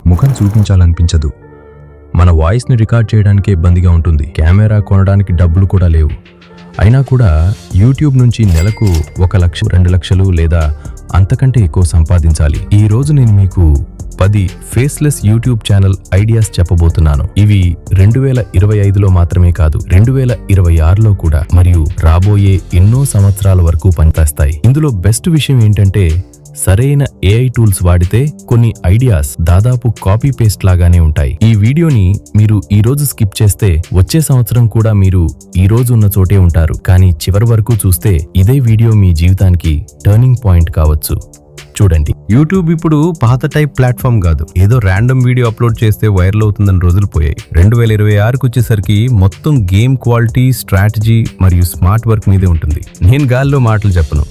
ముఖం చూపించాలనిపించదు. మన వాయిస్ని రికార్డ్ చేయడానికే ఇబ్బందిగా ఉంటుంది. కెమెరా కొనడానికి డబ్బులు కూడా లేవు. అయినా కూడా యూట్యూబ్ నుంచి నెలకు 1 లక్ష 2 లక్షలు లేదా అంతకంటే ఎక్కువ సంపాదించాలి. ఈ రోజు నేను మీకు 10 ఫేస్లెస్ యూట్యూబ్ ఛానల్ ఐడియాస్ చెప్పబోతున్నాను. ఇవి 2025లో మాత్రమే కాదు, 2026లో కూడా మరియు రాబోయే ఎన్నో సంవత్సరాల వరకు పనిచేస్తాయి. ఇందులో బెస్ట్ విషయం ఏంటంటే సరైన ఏఐ టూల్స్ వాడితే కొన్ని ఐడియాస్ దాదాపు కాపీ పేస్ట్ లాగానే ఉంటాయి. ఈ వీడియోని మీరు ఈ రోజు స్కిప్ చేస్తే వచ్చే సంవత్సరం కూడా మీరు ఈ రోజు ఉన్న చోటే ఉంటారు. కానీ చివరి వరకు చూస్తే ఇదే వీడియో మీ జీవితానికి టర్నింగ్ పాయింట్ కావచ్చు. చూడండి, యూట్యూబ్ ఇప్పుడు పాత టైప్ ప్లాట్ఫామ్ కాదు. ఏదో ర్యాండమ్ వీడియో అప్లోడ్ చేస్తే వైరల్ అవుతుందని రోజులు పోయాయి. 2026కు వచ్చేసరికి మొత్తం గేమ్ క్వాలిటీ, స్ట్రాటజీ మరియు స్మార్ట్ వర్క్ మీదే ఉంటుంది. నేను గాల్లో మాటలు చెప్పను.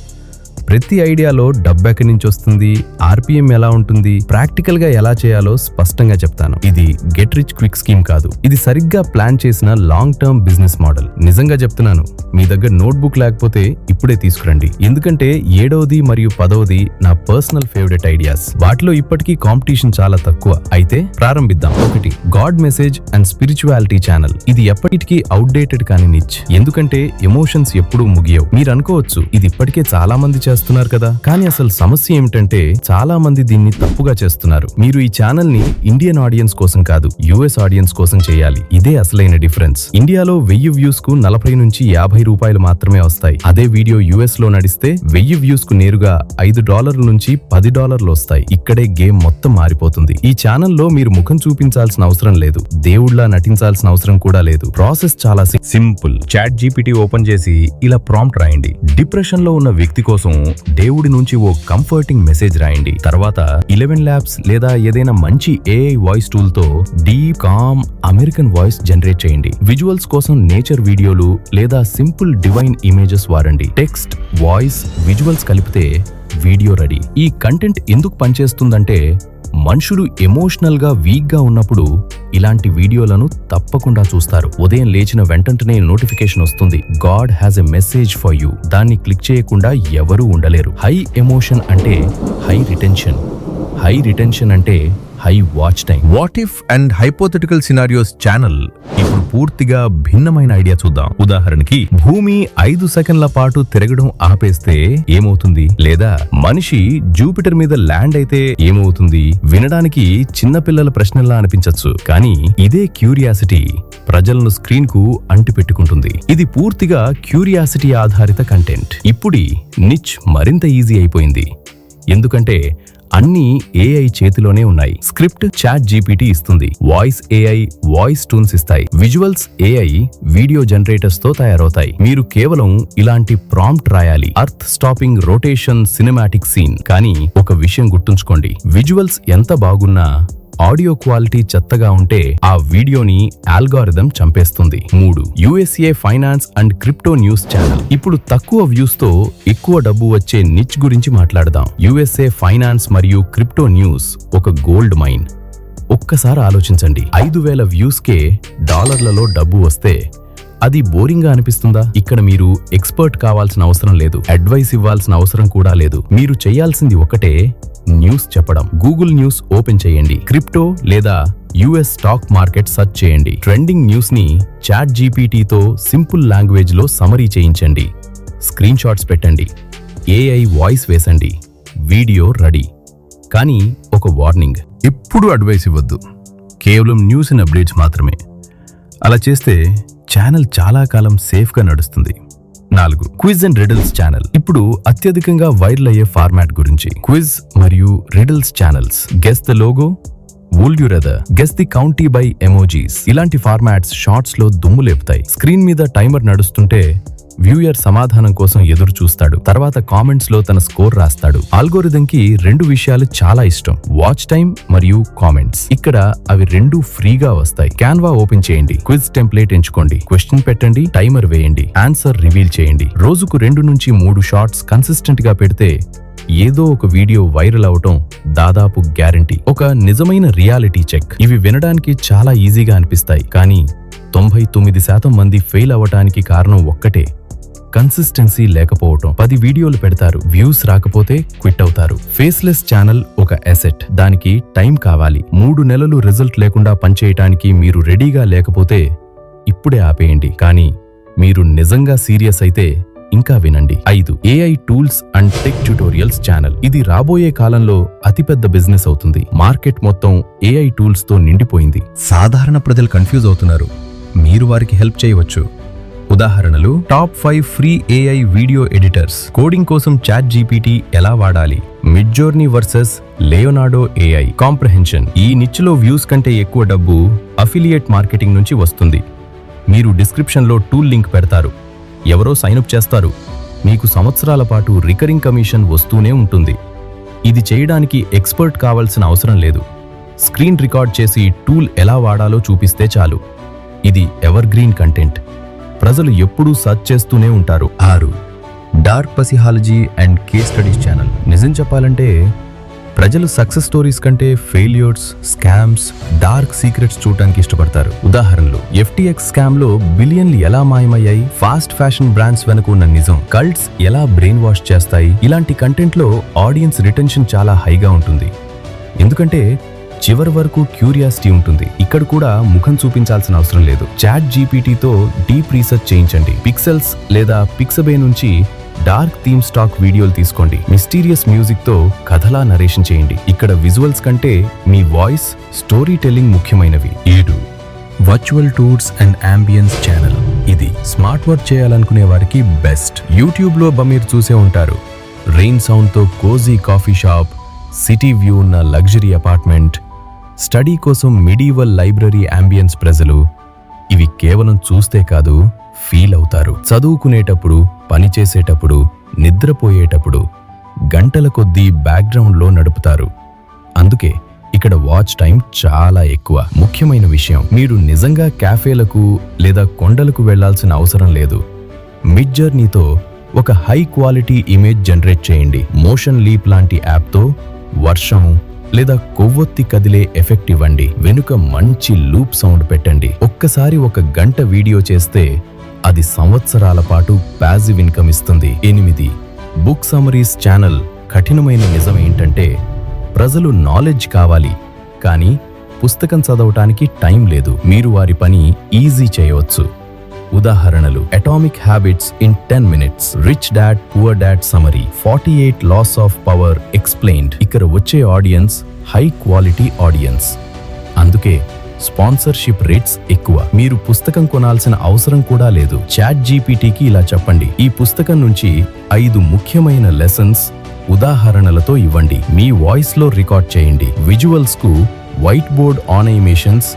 ప్రతి ఐడియాలో డబ్బు ఎక్కడి నుంచి వస్తుంది, ఆర్పిఎం ఎలా ఉంటుంది, ప్రాక్టికల్ గా ఎలా చేయాలో స్పష్టంగా చెప్తాను. ఇది గెట్ రిచ్ క్విక్ స్కీమ్ కాదు. ఇది సరిగ్గా ప్లాన్ చేసిన లాంగ్ టర్మ్ బిజినెస్ మోడల్. నిజంగా చెప్తున్నాను, మీ దగ్గర నోట్బుక్ లేకపోతే ఇప్పుడే తీసుకురండి. ఎందుకంటే 7వది మరియు 10వది నా పర్సనల్ ఫేవరెట్ ఐడియాస్. వాటిలో ఇప్పటికీ కాంపిటీషన్ చాలా తక్కువ. అయితే ప్రారంభిద్దాం. 1, God message and spirituality channel. ఇది ఎప్పటికీ అవుట్డేటెడ్ కాని నిచ్. ఎందుకంటే ఎమోషన్స్ ఎప్పుడూ ముగియవు. మీరు అనుకోవచ్చు, ఇది ఇప్పటికే చాలా మంది చేస్తున్నారు కదా. కానీ అసలు సమస్య ఏమిటంటే చాలా మంది దీన్ని తప్పుగా చేస్తున్నారు. మీరు ఈ ఛానల్ ని ఇండియన్ ఆడియన్స్ కోసం కాదు, యుఎస్ ఆడియన్స్ కోసం చేయాలి. ఇదే అసలైన డిఫరెన్స్. ఇండియాలో 1000 వ్యూస్ కు 40 నుంచి 50 రూపాయలు మాత్రమే వస్తాయి. అదే వీడియో యుఎస్ లో నడిస్తే 1000 వ్యూస్ కు నేరుగా $5 నుంచి $10 వస్తాయి. ఇక్కడే గేమ్ మొత్తం మారిపోతుంది. ఈ ఛానల్లో మీరు ముఖం చూపించాల్సిన అవసరం లేదు, దేవుళ్లా నటించాల్సిన అవసరం కూడా లేదు. ప్రాసెస్ చాలా సింపుల్. చాట్ జీపీటీ ఓపెన్ చేసి ఇలా ప్రాంప్ట్ రాయండి. డిప్రెషన్ లో ఉన్న వ్యక్తి కోసం దేవుడి నుంచి ఓ కంఫర్టింగ్ మెసేజ్ రాయండి. తర్వాత 11 ల్యాబ్స్ లేదా ఏదైనా మంచి ఏఐ వాయిస్ టూల్ తో deep calm American voice generate చేయండి. విజువల్స్ కోసం నేచర్ వీడియోలు లేదా సింపుల్ డివైన్ ఇమేజెస్ వాడండి. టెక్స్ట్, వాయిస్, విజువల్స్ కలిపితే వీడియో రెడీ. ఈ కంటెంట్ ఎందుకు పనిచేస్తుందంటే మనుషులు ఎమోషనల్ గా వీక్ గా ఉన్నప్పుడు ఇలాంటి వీడియోలను తప్పకుండా చూస్తారు. ఉదయం లేచిన వెంటనే నోటిఫికేషన్ వస్తుంది, God has a message for you. దాన్ని క్లిక్ చేయకుండా ఎవరూ ఉండలేరు. హై ఎమోషన్ అంటే హై రిటెన్షన్. హై రిటెన్షన్ అంటే high watch time. What if and hypothetical scenarios channel ఇప్పుడు పూర్తిగా భిన్నమైన ఐడియా చూద్దాం. ఉదాహరణకి, భూమి 5 సెకండ్ల పాటు తిరగడం ఆపేస్తే ఏమవుతుంది? లేదా మనిషి జూపిటర్ మీద ల్యాండ్ అయితే ఏమవుతుంది? వినడానికి చిన్నపిల్లల ప్రశ్నల్లా అనిపించచ్చు, కానీ ఇదే క్యూరియాసిటీ ప్రజలను స్క్రీన్ కు అంటిపెట్టుకుంటుంది. ఇది పూర్తిగా క్యూరియాసిటీ ఆధారిత కంటెంట్. ఇప్పుడు నిచ్ మరింత ఈజీ అయిపోయింది. ఎందుకంటే అన్ని ఏఐ చేతిలోనే ఉన్నాయి. స్క్రిప్ట్ చాట్ జీపీటీ ఇస్తుంది, వాయిస్ ఏఐ వాయిస్ టూన్స్ ఇస్తాయి, విజువల్స్ ఏఐ వీడియో జనరేటర్స్ తో తయారవుతాయి. మీరు కేవలం ఇలాంటి ప్రాంప్ట్ రాయాలి, earth stopping rotation cinematic scene. కానీ ఒక విషయం గుర్తుంచుకోండి, విజువల్స్ ఎంత బాగున్నా ఆడియో క్వాలిటీ చెత్తగా ఉంటే ఆ వీడియోని అల్గారిథం చంపేస్తుంది. 3, USA finance and crypto news channel. ఇప్పుడు తక్కువ వ్యూస్ తో ఎక్కువ డబ్బు వచ్చే నిచ్ గురించి మాట్లాడదాం. యుఎస్ఏ ఫైనాన్స్ మరియు క్రిప్టో న్యూస్ ఒక గోల్డ్ మైన్. ఒక్కసారి ఆలోచించండి, 5000 వ్యూస్ కే డాలర్లలో డబ్బు వస్తే అది బోరింగ్ గా అనిపిస్తుందా? ఇక్కడ మీరు ఎక్స్పర్ట్ కావాల్సిన అవసరం లేదు, అడ్వైస్ ఇవ్వాల్సిన అవసరం కూడా లేదు. మీరు చేయాల్సింది ఒకటే, న్యూస్ చెప్పడం. గూగుల్ న్యూస్ ఓపెన్ చేయండి, క్రిప్టో లేదా యుఎస్ స్టాక్ మార్కెట్ సెర్చ్ చేయండి. ట్రెండింగ్ న్యూస్ ని చాట్ జీపీటీతో సింపుల్ లాంగ్వేజ్ లో సమరీ చేయించండి. స్క్రీన్ షాట్స్ పెట్టండి, ఏఐ వాయిస్ వేసండి, వీడియో రెడీ. కానీ ఒక వార్నింగ్, ఎప్పుడు అడ్వైస్ ఇవ్వద్దు, కేవలం న్యూస్ అండ్ అప్డేట్స్ మాత్రమే. అలా చేస్తే ఛానల్ చాలా కాలం సేఫ్ గా నడుస్తుంది. 4, క్విజ్ అండ్ రిడిల్స్ ఛానల్. ఇప్పుడు అత్యధికంగా వైరల్ అయ్యే ఫార్మాట్ గురించి. క్విజ్ మరియు riddles channels. Guess the logo, would you rather, guess the country by emojis. ఇలాంటి ఫార్మాట్స్ షార్ట్స్ లో దుమ్ము లేపుతాయి. స్క్రీన్ మీద టైమర్ నడుస్తుంటే వ్యూయర్ సమాధానం కోసం ఎదురు చూస్తాడు. తర్వాత కామెంట్స్ లో తన స్కోర్ రాస్తాడు. ఆల్గోరిథం కి 2 విషయాలు చాలా ఇష్టం, వాచ్ టైం మరియు కామెంట్స్. ఇక్కడ అవి 2 ఫ్రీగా వస్తాయి. క్యాన్వా ఓపెన్ చేయండి, క్విజ్ టెంప్లేట్ ఎంచుకోండి, క్వశ్చన్ పెట్టండి, టైమర్ వేయండి, ఆన్సర్ రివీల్ చేయండి. రోజుకు 2 నుంచి 3 షార్ట్స్ కన్సిస్టెంట్ గా పెడితే ఏదో ఒక వీడియో వైరల్ అవటం దాదాపు గ్యారంటీ. ఒక నిజమైన రియాలిటీ చెక్. ఇవి వినడానికి చాలా ఈజీగా అనిపిస్తాయి, కానీ 99% మంది ఫెయిల్ అవ్వటానికి కారణం ఒక్కటే, కన్సిస్టెన్సీ లేకపోవటం. 10 వీడియోలు పెడతారు, వ్యూస్ రాకపోతే క్విట్ అవుతారు. ఫేస్లెస్ ఛానల్ ఒక అసెట్, దానికి టైం కావాలి. 3 నెలలు రిజల్ట్ లేకుండా పనిచేయటానికి మీరు రెడీగా లేకపోతే ఇప్పుడే ఆపేయండి. కానీ మీరు నిజంగా సీరియస్ అయితే ఇంకా వినండి. 5 AI tools and tech tutorials channel. ఇది రాబోయే కాలంలో అతిపెద్ద బిజినెస్ అవుతుంది. మార్కెట్ మొత్తం AI టూల్స్ తో నిండిపోయింది. సాధారణ ప్రజలు కన్ఫ్యూజ్ అవుతున్నారు, మీరు వారికి హెల్ప్ చేయవచ్చు. ఉదాహరణలు: top 5 free AI video editors, coding కోసం ChatGPT ఎలా వాడాలి, మిడ్జోర్నీ వర్సెస్ లియోనార్డో AI, కాంప్రహెన్షన్. ఈ నిచ్లో వ్యూస్ కంటే ఎక్కువ డబ్బు అఫిలియేట్ మార్కెటింగ్ నుంచి వస్తుంది. మీరు డిస్క్రిప్షన్లో టూల్ లింక్ పెడతారు, ఎవరో సైనప్ చేస్తారు, మీకు సంవత్సరాల పాటు రికరింగ్ కమిషన్ వస్తూనే ఉంటుంది. ఇది చేయడానికి ఎక్స్పర్ట్ కావాల్సిన అవసరం లేదు. స్క్రీన్ రికార్డ్ చేసి టూల్ ఎలా వాడాలో చూపిస్తే చాలు. ఇది ఎవర్ గ్రీన్ కంటెంట్, ప్రజలు ఎప్పుడూ సర్చ్ చేస్తూనే ఉంటారు. 6 dark psychology and case studies channel. నిజం చెప్పాలంటే ప్రజలు సక్సెస్ స్టోరీస్ కంటే ఫెయిల్యూర్స్, స్కామ్స్, డార్క్ సీక్రెట్స్ చూడటానికి ఇష్టపడతారు. ఉదాహరణలు: FTX స్కామ్ లో బిలియన్లు ఎలా మాయమయ్యాయి, ఫాస్ట్ ఫ్యాషన్ బ్రాండ్స్ వెనుక ఉన్న నిజం, కల్ట్స్ ఎలా బ్రెయిన్ వాష్ చేస్తాయి. ఇలాంటి కంటెంట్ లో ఆడియన్స్ రిటెన్షన్ చాలా హైగా ఉంటుంది, ఎందుకంటే చివరి వరకు క్యూరియాసిటీ ఉంటుంది. ఇక్కడ కూడా ముఖం చూపించాల్సిన అవసరం లేదు. ChatGPTతో డీప్ రీసెర్చ్ చేయించండి. పిక్సెల్స్ లేదా పిక్సబే నుంచి డార్క్ థీమ్ స్టాక్ వీడియోలు తీసుకోండి. మిస్టీరియస్ మ్యూజిక్ తో కథలా నరేషన్ చేయండి. ఇక్కడ విజువల్స్ కంటే మీ వాయిస్, స్టోరీ టెల్లింగ్ ముఖ్యమైనవి. 7 virtual tours and ambience channel. ఇది స్మార్ట్ వర్క్ చేయాలనుకునే వారికి బెస్ట్. యూట్యూబ్ లో మీరు చూసే ఉంటారు, రెయిన్ సౌండ్ తో cosy coffee shop, city view ఉన్న లగ్జరీ అపార్ట్మెంట్, స్టడీ కోసం మిడీవల్ లైబ్రరీ అంబియన్స్. ప్రజలు ఇవి కేవలం చూస్తే కాదు, ఫీల్ అవుతారు. చదువుకునేటప్పుడు, పని చేసేటప్పుడు, నిద్రపోయేటప్పుడు గంటల కొద్దీ బ్యాక్గ్రౌండ్లో నడుపుతారు. అందుకే ఇక్కడ వాచ్ టైం చాలా ఎక్కువ. ముఖ్యమైన విషయం, మీరు నిజంగా క్యాఫేలకు లేదా కొండలకు వెళ్లాల్సిన అవసరం లేదు. మిడ్జర్నీతో ఒక హై క్వాలిటీ ఇమేజ్ జనరేట్ చేయండి. మోషన్ లీప్ లాంటి యాప్తో వర్షం లేదా కొవ్వొత్తి కదిలే ఎఫెక్ట్ ఇవ్వండి. వెనుక మంచి లూప్ సౌండ్ పెట్టండి. ఒక్కసారి 1 గంట వీడియో చేస్తే అది సంవత్సరాల పాటు ప్యాసివ్ ఇన్కమ్ ఇస్తుంది. 8 బుక్ సమరీస్ ఛానల్. కఠినమైన నిజం ఏంటంటే ప్రజలు నాలెడ్జ్ కావాలి, కానీ పుస్తకం చదవటానికి టైం లేదు. మీరు వారి పని ఈజీ చేయవచ్చు. ఉదాహరణలు: atomic habits in 10 minutes, rich dad poor dad summary, 48 laws of power explained. ఇక్కడ వచ్చే ఆడియన్స్ హై క్వాలిటీ ఆడియన్స్, అందుకే స్పాన్సర్షిప్ రేట్స్ ఎక్కువ. మీరు పుస్తకం కొనాల్సిన అవసరం కూడా లేదు. ChatGPTకి ఇలా చెప్పండి, ఈ పుస్తకం నుంచి 5 ముఖ్యమైన లెసన్స్ ఉదాహరణలతో ఇవ్వండి. మీ వాయిస్ లో రికార్డ్ చేయండి. విజువల్స్ కు వైట్ బోర్డ్ ఆనిమేషన్స్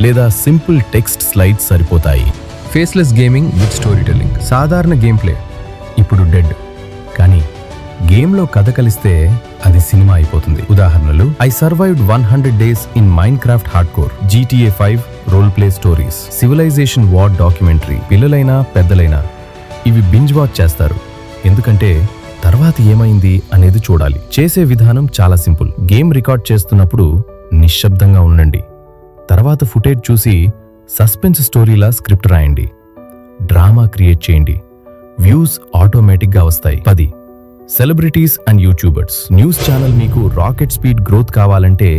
లేదా సింపుల్ టెక్స్ట్ స్లైడ్స్ సరిపోతాయి. Faceless gaming with story telling. సాధారణ గేమ్ ప్లే ఇప్పుడు డెడ్, కానీ గేమ్లో కథ కలిస్తే అది సినిమా అయిపోతుంది. ఉదాహరణలు: I survived 100 days in Minecraft hardcore, GTA 5 role play stories, civilization war documentary. పిల్లలైనా పెద్దలైనా ఇవి బింజ్ వాచ్ చేస్తారు, ఎందుకంటే తర్వాత ఏమైంది అనేది చూడాలి. చేసే విధానం చాలా సింపుల్. గేమ్ రికార్డ్ చేస్తున్నప్పుడు నిశ్శబ్దంగా ఉండండి. తర్వాత ఫుటేజ్ చూసి సస్పెన్స్ స్టోరీలా స్క్రిప్ట్ రాయండి. డ్రామా క్రియేట్ చేయండి. వ్యూస్ ఆటోమేటిక్గా వస్తాయి. 10 celebrities and YouTubers. News channel. మీకు రాకెట్ స్పీడ్ గ్రోత్ కావాలంటే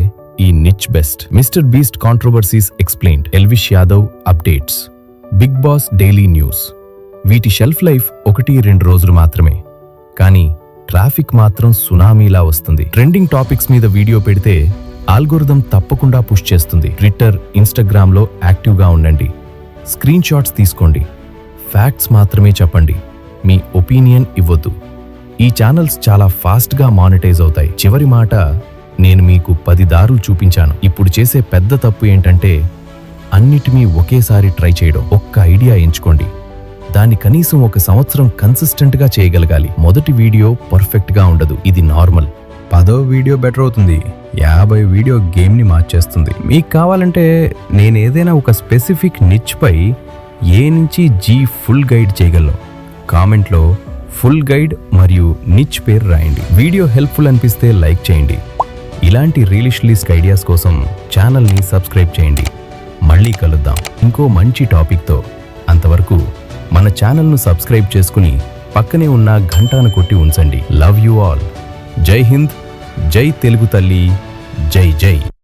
ఈ niche best. Mister Beast controversies explained, Elvish Yadav updates, Bigg Boss daily news. వీటి షెల్ఫ్ లైఫ్ 1-2 రోజులు మాత్రమే, కానీ ట్రాఫిక్ మాత్రం సునామీలా వస్తుంది. ట్రెండింగ్ టాపిక్స్ మీద వీడియో పెడితే ఆల్గోరిథం తప్పకుండా పుష్ చేస్తుంది. ట్విట్టర్, ఇన్స్టాగ్రామ్లో యాక్టివ్గా ఉండండి. స్క్రీన్ షాట్స్ తీసుకోండి. ఫ్యాక్ట్స్ మాత్రమే చెప్పండి, మీ ఒపీనియన్ ఇవ్వద్దు. ఈ ఛానల్స్ చాలా ఫాస్ట్గా మానిటైజ్ అవుతాయి. చివరి మాట, నేను మీకు 10 దారులు చూపించాను. ఇప్పుడు చేసే పెద్ద తప్పు ఏంటంటే అన్నిటినీ ఒకేసారి ట్రై చేయడం. ఒక్క ఐడియా ఎంచుకోండి, దాన్ని కనీసం 1 సంవత్సరం కన్సిస్టెంట్గా చేయగలగాలి. మొదటి వీడియో పర్ఫెక్ట్గా ఉండదు, ఇది నార్మల్. 10వ వీడియో బెటర్ అవుతుంది. 50 వీడియో గేమ్ని మార్చేస్తుంది. మీకు కావాలంటే నేను ఏదైనా ఒక స్పెసిఫిక్ నిచ్ పై A నుంచి G ఫుల్ గైడ్ చేయగలను. కామెంట్లో ఫుల్ గైడ్ మరియు నిచ్ పేరు రాయండి. వీడియో హెల్ప్ఫుల్ అనిపిస్తే లైక్ చేయండి. ఇలాంటి రియలిస్టిక్ ఐడియాస్ కోసం ఛానల్ని సబ్స్క్రైబ్ చేయండి. మళ్ళీ కలుద్దాం ఇంకో మంచి టాపిక్తో. అంతవరకు మన ఛానల్ను సబ్స్క్రైబ్ చేసుకుని పక్కనే ఉన్న గంటను కొట్టి ఉంచండి. Love you all. జై హింద్, జై తెలుగు తల్లి, జై జై.